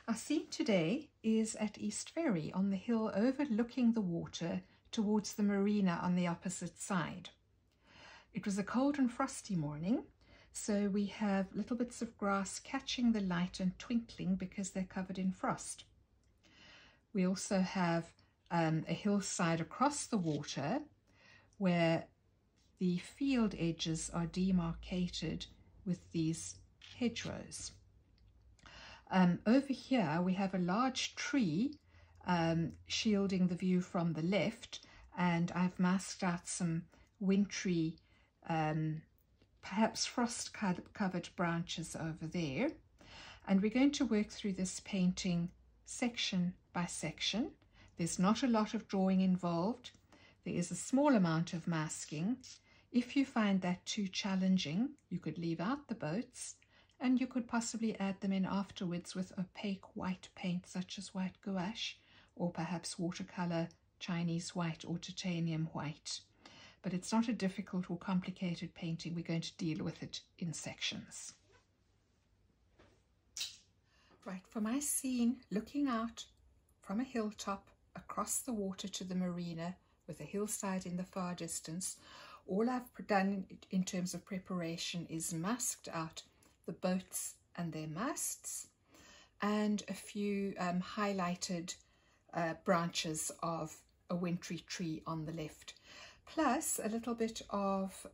Our scene today is at East Ferry on the hill overlooking the water towards the marina on the opposite side. It was a cold and frosty morning, so we have little bits of grass catching the light and twinkling because they're covered in frost. We also have a hillside across the water where the field edges are demarcated with these hedgerows. Over here we have a large tree shielding the view from the left, and I've masked out some wintry, perhaps frost-covered branches over there. And we're going to work through this painting section by section. There's not a lot of drawing involved. There is a small amount of masking. If you find that too challenging, you could leave out the boats, and you could possibly add them in afterwards with opaque white paint such as white gouache, or perhaps watercolour, Chinese white or titanium white. But it's not a difficult or complicated painting. We're going to deal with it in sections. Right, for my scene, looking out from a hilltop across the water to the marina with a hillside in the far distance, all I've done in terms of preparation is masked out the boats and their masts, and a few highlighted branches of a wintry tree on the left, plus a little bit of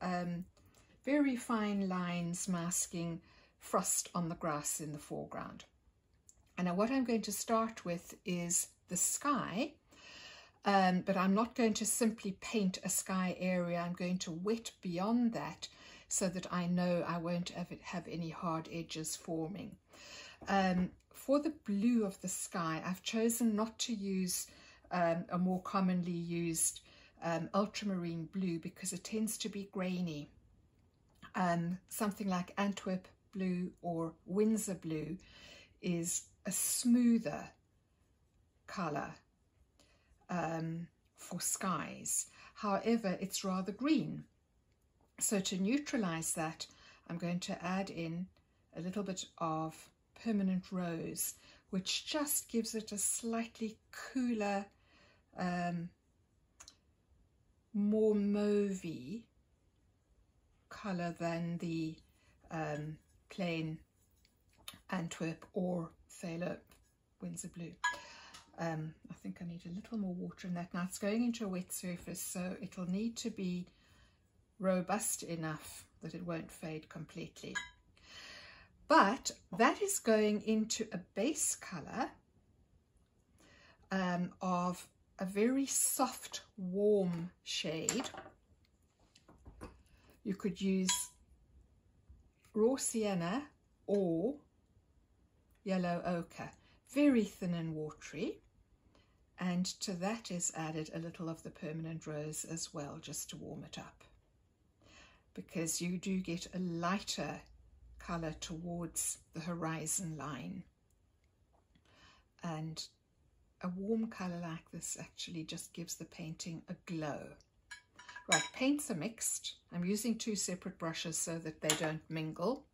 very fine lines masking frost on the grass in the foreground. And now what I'm going to start with is the sky, but I'm not going to simply paint a sky area. I'm going to wet beyond that so that I know I won't have any hard edges forming. For the blue of the sky, I've chosen not to use a more commonly used ultramarine blue because it tends to be grainy. Something like Antwerp blue or Windsor blue is a smoother colour for skies. However, it's rather green. So to neutralize that, I'm going to add in a little bit of permanent rose, which just gives it a slightly cooler, more mauvey colour than the plain Antwerp or Thaler Windsor blue. I think I need a little more water in that. Now it's going into a wet surface, so it'll need to be robust enough that it won't fade completely. But that is going into a base colour of a very soft, warm shade. You could use raw sienna or yellow ochre, very thin and watery. And to that is added a little of the permanent rose as well, just to warm it up, because you do get a lighter colour towards the horizon line. And a warm colour like this actually just gives the painting a glow. Right, paints are mixed. I'm using two separate brushes so that they don't mingle.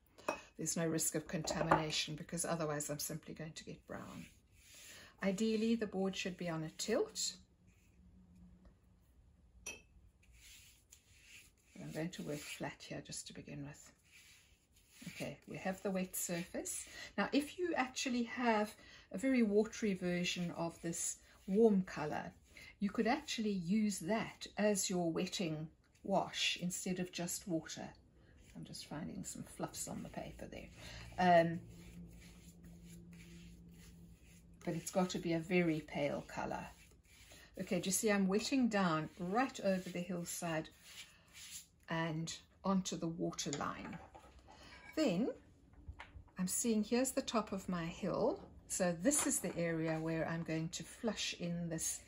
There's no risk of contamination because otherwise I'm simply going to get brown. Ideally, the board should be on a tilt. I'm going to work flat here just to begin with. Okay, we have the wet surface. Now, if you actually have a very watery version of this warm colour, you could actually use that as your wetting wash instead of just water. I'm just finding some fluffs on the paper there. But it's got to be a very pale colour. Okay, do you see I'm wetting down right over the hillside and onto the water line. Then I'm seeing here's the top of my hill. So this is the area where I'm going to flush in this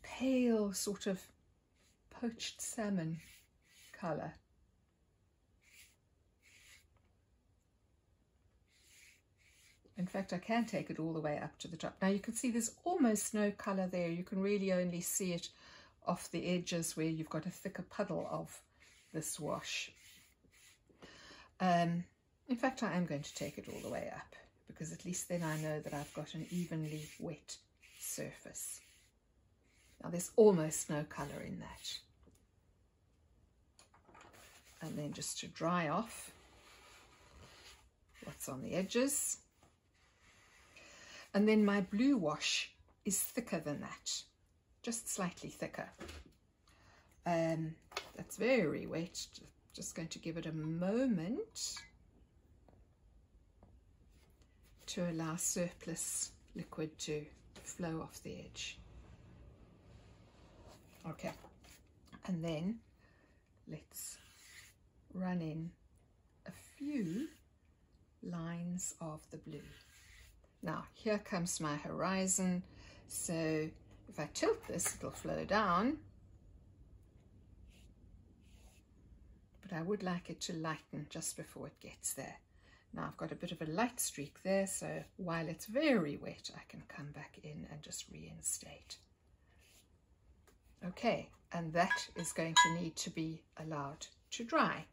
pale sort of poached salmon colour. In fact, I can take it all the way up to the top. Now you can see there's almost no colour there. You can really only see it off the edges where you've got a thicker puddle of this wash. In fact, I am going to take it all the way up because at least then I know that I've got an evenly wet surface. Now there's almost no colour in that. And then just to dry off what's on the edges. And then my blue wash is thicker than that, just slightly thicker. That's very wet. Just going to give it a moment to allow surplus liquid to flow off the edge. Okay, and then let's run in a few lines of the blue. Now here comes my horizon, so if I tilt this it'll flow down, but I would like it to lighten just before it gets there. Now I've got a bit of a light streak there, so while it's very wet I can come back in and just reinstate. Okay, and that is going to need to be allowed to dry.